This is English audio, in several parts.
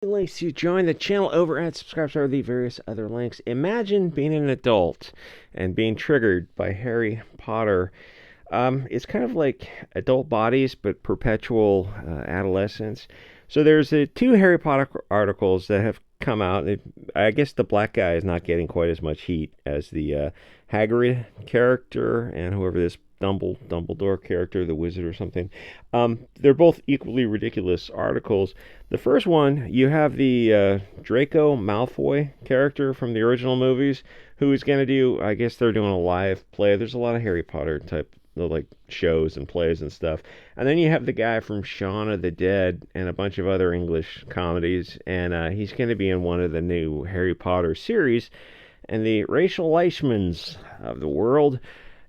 Links to join the channel over at subscribe or the various other links. Imagine being an adult and being triggered by Harry Potter. It's kind of like adult bodies, but perpetual adolescence. So there's two Harry Potter articles that have come out. I guess the black guy is not getting quite as much heat as the Hagrid character and whoever this Dumbledore character, the wizard or something. They're both equally ridiculous articles. The first one, you have the Draco Malfoy character from the original movies, who is going to do, I guess they're doing a live play. There's a lot of Harry Potter type like shows and plays and stuff. And then you have the guy from Shaun of the Dead and a bunch of other English comedies, and he's going to be in one of the new Harry Potter series. And the Rachel Leishmans of the world,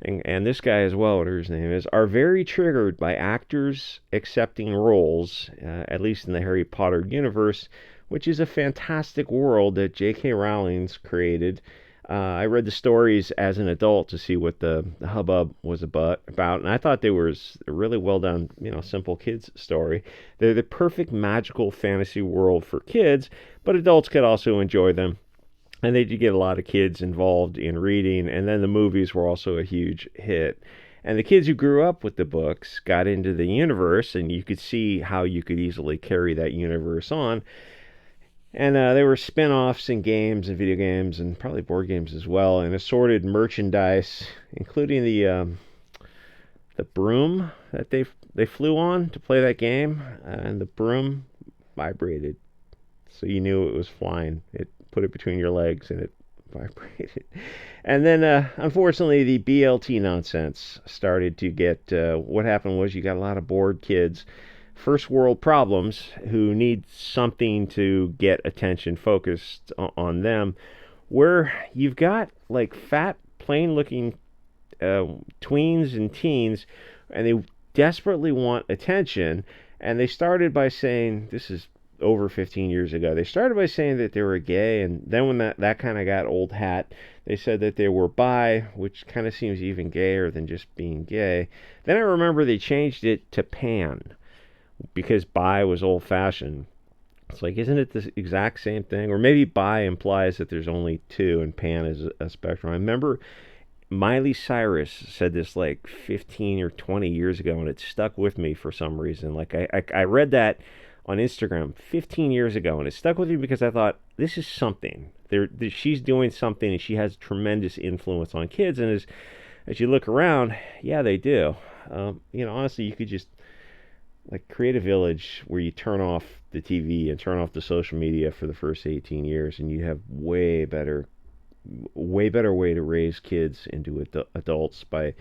and this guy as well, whatever his name is, are very triggered by actors accepting roles, at least in the Harry Potter universe, which is a fantastic world that J.K. Rowling's created. I read the stories as an adult to see what the hubbub was about, and I thought they were a really well done, simple kids story. They're the perfect magical fantasy world for kids, but adults could also enjoy them. And they did get a lot of kids involved in reading, and then the movies were also a huge hit. And the kids who grew up with the books got into the universe, and you could see how you could easily carry that universe on. And there were spin-offs and games and video games and probably board games as well, and assorted merchandise, including the broom that they flew on to play that game, and the broom vibrated, so you knew it was flying. It put it between your legs and it vibrated. And then, unfortunately, the BLT nonsense started to get. What happened was you got a lot of bored kids, first world problems, who need something to get attention focused on them, where you've got like fat, plain looking tweens and teens, and they desperately want attention. And they started by saying, this is over 15 years ago, they started by saying that they were gay, and then when that kind of got old hat, they said that they were bi, which kind of seems even gayer than just being gay. Then I remember they changed it to pan, because bi was old-fashioned. It's like, isn't it the exact same thing? Or maybe bi implies that there's only two and pan is a spectrum. I remember Miley Cyrus said this like 15 or 20 years ago, and it stuck with me for some reason. Like I read that on Instagram 15 years ago, and it stuck with me because I thought, this is something. She's doing something, and she has tremendous influence on kids. And as you look around, yeah, they do. Honestly, you could just like create a village where you turn off the TV and turn off the social media for the first 18 years, and you have way better way to raise kids into adults by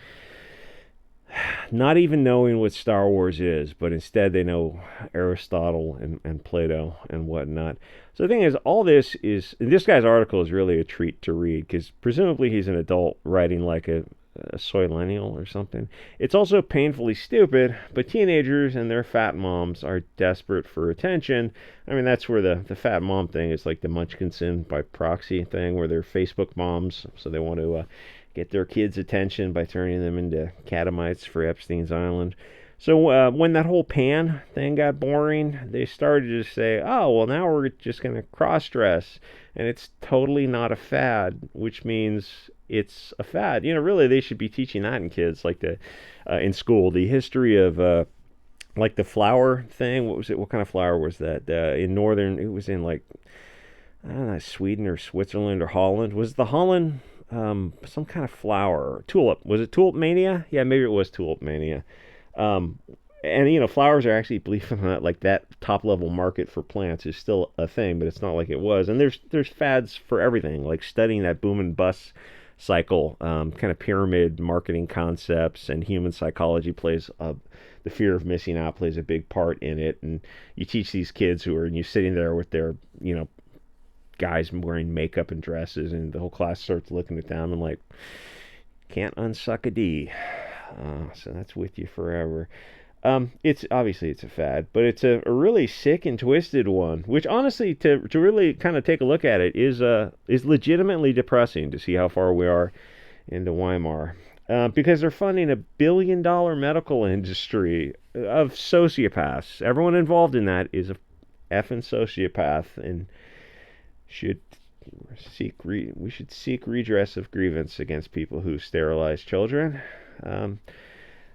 not even knowing what Star Wars is, but instead they know Aristotle and Plato and whatnot. So the thing is, all this guy's article is really a treat to read, because presumably he's an adult writing like a soylennial or something. It's also painfully stupid, but teenagers and their fat moms are desperate for attention. I mean, that's where the fat mom thing is like the Munchkinson by proxy thing, where they're Facebook moms, so they want to get their kids' attention by turning them into catamites for Epstein's Island. So when that whole pan thing got boring, they started to say, oh, well, now we're just going to cross-dress. And it's totally not a fad, which means it's a fad. Really, they should be teaching that in kids, like in school. The history of, like the flower thing. What was it? What kind of flower was that? In northern, it was in like, I don't know, Sweden or Switzerland or Holland. Was the Holland some kind of flower? Tulip. Was it Tulip Mania? Yeah, maybe it was Tulip Mania. And flowers are actually, believe it or not, like that top level market for plants is still a thing, but it's not like it was. And there's fads for everything, like studying that boom and bust cycle, kind of pyramid marketing concepts, and human psychology plays the fear of missing out plays a big part in it. And you teach these kids and you're sitting there with their, guys wearing makeup and dresses, and the whole class starts looking at them and like, can't unsuck a D. So that's with you forever. It's obviously it's a fad, but it's a really sick and twisted one, which honestly, to really kind of take a look at it, is legitimately depressing to see how far we are into Weimar. Because they're funding $1 billion medical industry of sociopaths. Everyone involved in that is effing sociopath, and should we should seek redress of grievance against people who sterilize children. Um,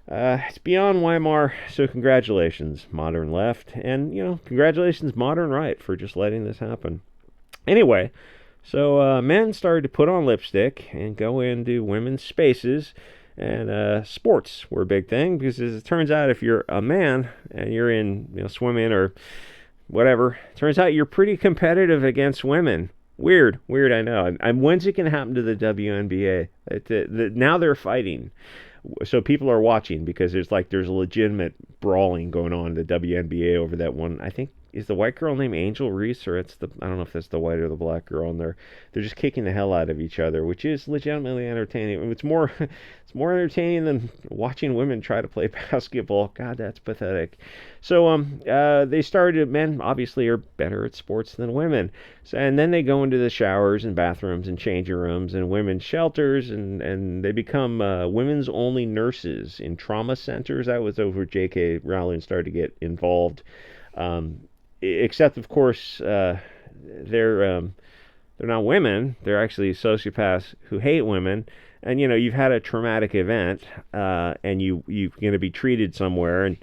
it's beyond Weimar, so congratulations, modern left, and congratulations, modern right, for just letting this happen. Anyway, so men started to put on lipstick and go into women's spaces, and sports were a big thing because, as it turns out, if you're a man and you're in swimming or whatever, it turns out you're pretty competitive against women. Weird, I know. When's it going to happen to the WNBA? Now they're fighting. So people are watching because there's a legitimate brawling going on in the WNBA over that one. I think, is the white girl named Angel Reese, or I don't know if that's the white or the black girl, and they're just kicking the hell out of each other, which is legitimately entertaining. It's more entertaining than watching women try to play basketball. God, that's pathetic. So they started. Men obviously are better at sports than women, and then they go into the showers and bathrooms and changing rooms and women's shelters, and they become women's only nurses in trauma centers. That was over J.K. Rowling started to get involved. Except, of course, they're not women. They're actually sociopaths who hate women. And you've had a traumatic event, and you're going to be treated somewhere, and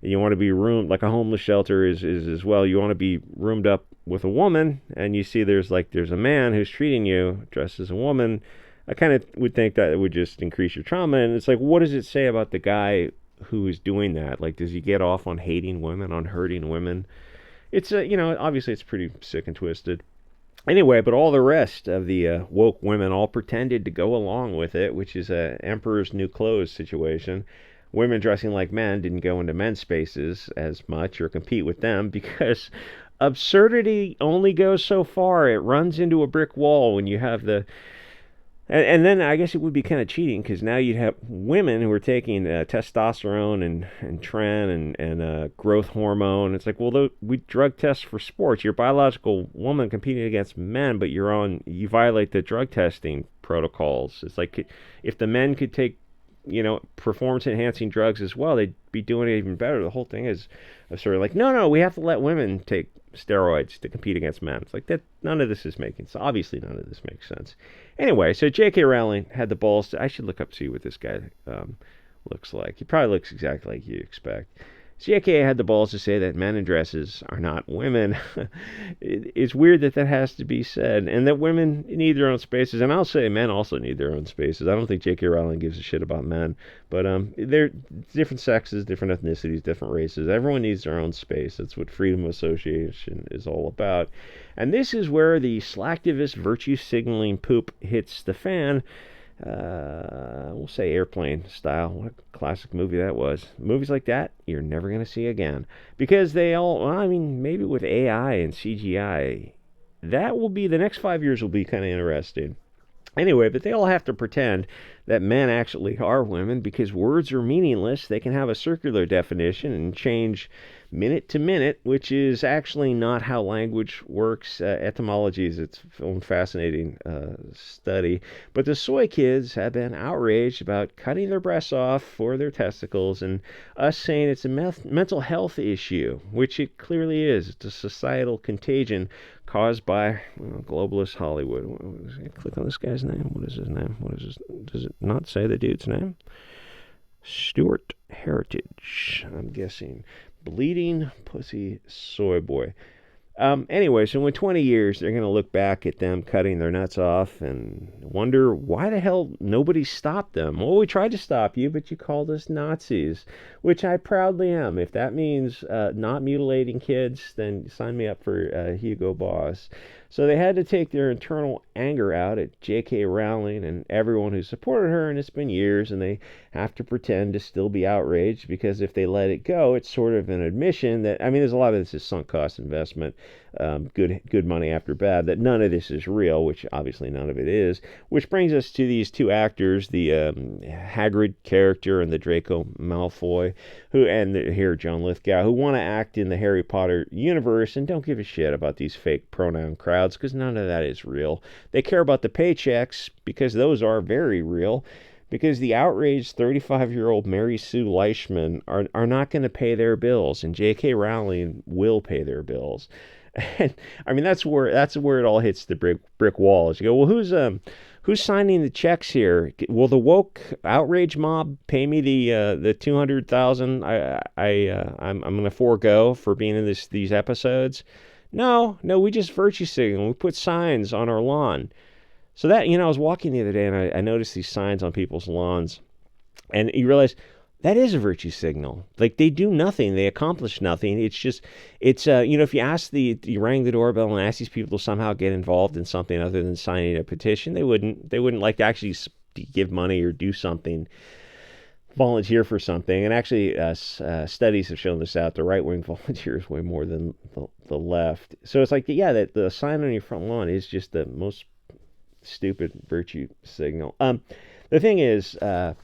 you want to be roomed like a homeless shelter is as well. You want to be roomed up with a woman, and you see there's a man who's treating you dressed as a woman. I kind of would think that it would just increase your trauma. And it's like, what does it say about the guy who is doing that? Like, does he get off on hating women, on hurting women? It's obviously it's pretty sick and twisted. Anyway, but all the rest of the woke women all pretended to go along with it, which is a emperor's new clothes situation. Women dressing like men didn't go into men's spaces as much or compete with them because absurdity only goes so far. It runs into a brick wall when you have the... And then I guess it would be kind of cheating because now you'd have women who are taking testosterone and tren and growth hormone. It's like, well, we drug test for sports. You're a biological woman competing against men, but you violate the drug testing protocols. It's like if the men could take, performance enhancing drugs as well, they'd be doing it even better. The whole thing is sort of like, no, we have to let women take steroids to compete against men. It's like that. None of this is obviously none of this makes sense. Anyway, so J.K. Rowling had the balls I should look up see what this guy looks like. He probably looks exactly like you expect. J.K. had the balls to say that men in dresses are not women. It's weird that has to be said, and that women need their own spaces. And I'll say men also need their own spaces. I don't think J.K. Rowling gives a shit about men, but they're different sexes, different ethnicities, different races. Everyone needs their own space. That's what freedom of association is all about. And this is where the slacktivist virtue signaling poop hits the fan. We'll say Airplane style. What a classic movie that was. Movies like that you're never going to see again because maybe with AI and CGI, that will be the next 5 years will be kind of interesting. Anyway, but they all have to pretend that men actually are women because words are meaningless. They can have a circular definition and change minute to minute, which is actually not how language works. Etymology is its own fascinating study. But the soy kids have been outraged about cutting their breasts off for their testicles and us saying it's a mental health issue, which it clearly is. It's a societal contagion caused by globalist Hollywood. Click on this guy's name. What is his name? Does it not say the dude's name? Stuart Heritage, I'm guessing. Bleeding Pussy Soy Boy. Anyway, so in 20 years, they're going to look back at them cutting their nuts off and wonder why the hell nobody stopped them. Well, we tried to stop you, but you called us Nazis, which I proudly am. If that means not mutilating kids, then sign me up for Hugo Boss. So they had to take their internal anger out at J.K. Rowling and everyone who supported her, and it's been years, and they have to pretend to still be outraged because if they let it go, it's sort of an admission that, there's a lot of this is sunk cost investment, good money after bad, that none of this is real, which obviously none of it is, which brings us to these two actors, the Hagrid character and the Draco Malfoy, John Lithgow, who want to act in the Harry Potter universe and don't give a shit about these fake pronoun crowds because none of that is real. They care about the paychecks because those are very real. because the outraged 35-year-old Mary Sue Leishman are not going to pay their bills, and J.K. Rowling will pay their bills. And I mean, that's where it all hits the brick walls. You go, well, who's signing the checks here? Will the woke outrage mob pay me the 200,000 I'm going to forego for being in these episodes? No, we just virtue signal. We put signs on our lawn. So that, I was walking the other day and I noticed these signs on people's lawns, and you realize that is a virtue signal. Like, they do nothing, they accomplish nothing. It's just, if you rang the doorbell and asked these people to somehow get involved in something other than signing a petition, they wouldn't like to actually give money or do something, volunteer for something. And actually, studies have shown this out. The right wing volunteers way more than the left. So it's like, yeah, that the sign on your front lawn is just the most stupid virtue signal. The thing is when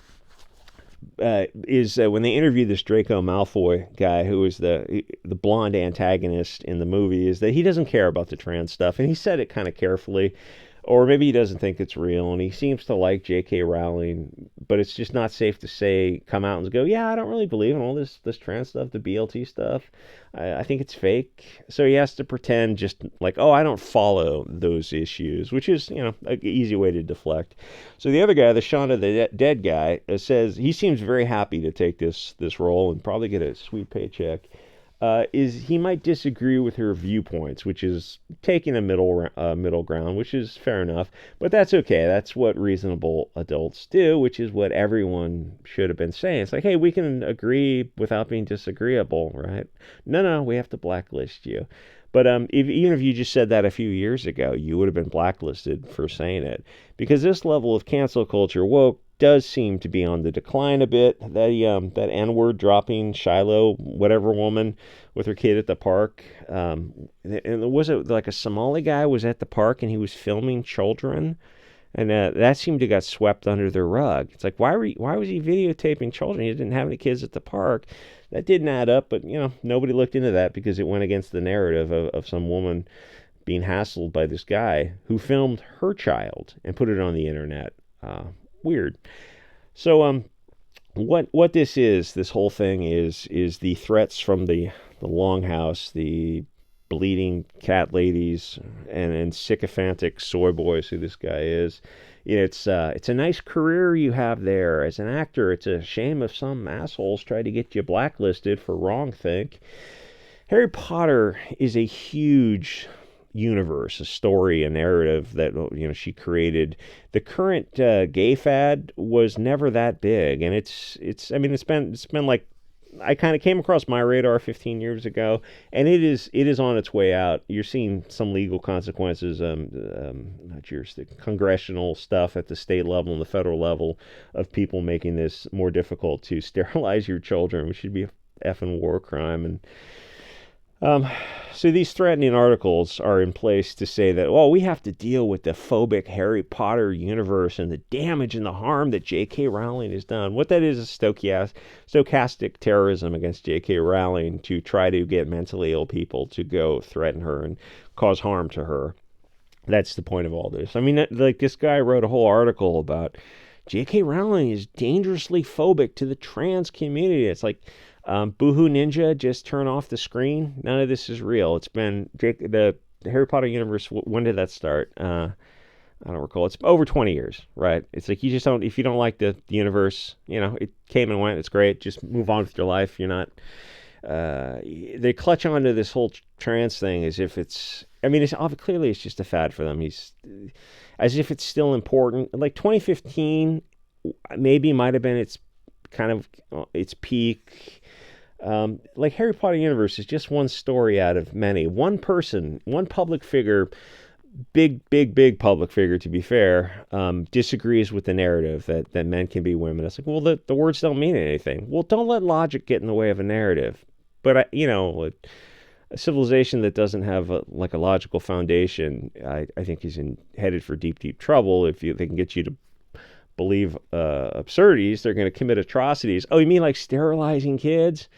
they interviewed this Draco Malfoy guy, who was the blonde antagonist in the movie, is that he doesn't care about the trans stuff, and he said it kind of carefully, or maybe he doesn't think it's real, and he seems to like J.K. Rowling, but it's just not safe to come out and go, yeah, I don't really believe in all this trans stuff, the BLT stuff. I think it's fake. So he has to pretend just like, oh, I don't follow those issues, which is, an easy way to deflect. So the other guy, the Shaun of the Dead guy, says he seems very happy to take this role and probably get a sweet paycheck. Is he might disagree with her viewpoints, which is taking a middle ground, which is fair enough, but that's okay. That's what reasonable adults do, which is what everyone should have been saying. It's like, hey, we can agree without being disagreeable, right? No, we have to blacklist you. But even if you just said that a few years ago, you would have been blacklisted for saying it, because this level of cancel culture woke does seem to be on the decline a bit. That N-word dropping Shiloh, whatever woman, with her kid at the park. And was it like a Somali guy was at the park and he was filming children? And that seemed to got swept under the rug. It's like, why was he videotaping children? He didn't have any kids at the park. That didn't add up, but nobody looked into that because it went against the narrative of some woman being hassled by this guy who filmed her child and put it on the internet. Weird. So what this whole thing is the threats from the longhouse, the bleeding cat ladies, and sycophantic Soyboys, who this guy is. It's a nice career you have there as an actor. It's a shame if some assholes try to get you blacklisted for wrongthink. Harry Potter is a huge universe, a story, a narrative that she created. The current gay fad was never that big, and it's been like, I kind of came across my radar 15 years ago, and it is on its way out. You're seeing some legal consequences, not jurisdiction, congressional stuff at the state level and the federal level of people making this more difficult to sterilize your children, which should be a effing war crime. And so these threatening articles are in place to say that, well, we have to deal with the phobic Harry Potter universe and the damage and the harm that J.K. Rowling has done. What that is stochastic terrorism against J.K. Rowling to try to get mentally ill people to go threaten her and cause harm to her. That's the point of all this. I mean, like, this guy wrote a whole article about J.K. Rowling is dangerously phobic to the trans community. It's like, Boohoo Ninja, just turn off the screen. None of this is real. It's been the Harry Potter universe. When did that start? I don't recall. It's over 20 years, right? It's like, you just don't, if you don't like the universe, it came and went. It's great. Just move on with your life. You're not, they clutch onto this whole trans thing as if it's clearly it's just a fad for them. As if it's still important. Like 2015 maybe might have been its kind of its peak. Like, Harry Potter universe is just one story out of many. One person, one public figure, big public figure, to be fair, disagrees with the narrative that men can be women. It's like, well, the words don't mean anything. Well, don't let logic get in the way of a narrative. But a civilization that doesn't have a logical foundation, I think is headed for deep trouble. If they can get you to believe absurdities, they're going to commit atrocities. Oh, you mean like sterilizing kids?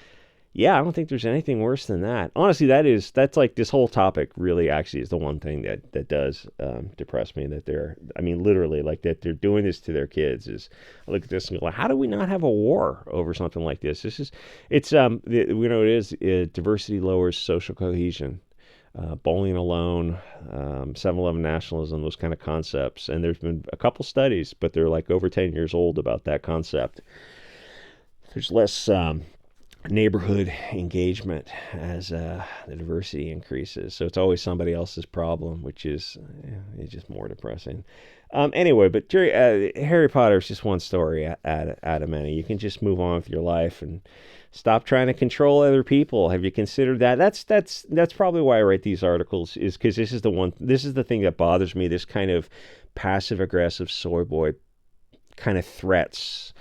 Yeah, I don't think there's anything worse than that. Honestly, that's like this whole topic really actually is the one thing that does depress me. That I mean, literally, like that they're doing this to their kids. Is I look at this and go, like, how do we not have a war over something like this? You know, it is diversity lowers social cohesion. Bowling alone, 7-Eleven nationalism, those kind of concepts. And there's been a couple studies, but they're like over 10 years old about that concept. There's less neighborhood engagement as the diversity increases. So it's always somebody else's problem, which is just more depressing. Anyway, but Harry Potter is just one story out of many. You can just move on with your life and stop trying to control other people. Have you considered that? That's probably why I write these articles, is because this is the thing that bothers me. This kind of passive aggressive soy boy kind of threats.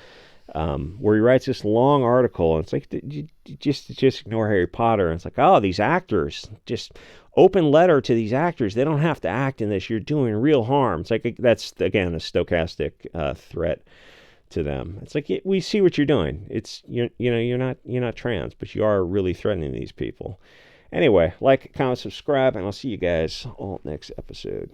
Where he writes this long article, and it's like, you just ignore Harry Potter. And it's like, oh, these actors, just open letter to these actors. They don't have to act in this. You're doing real harm. It's like, that's again a stochastic threat to them. It's like, we see what you're doing. You're not trans, but you are really threatening these people. Anyway, like, comment, subscribe, and I'll see you guys all next episode.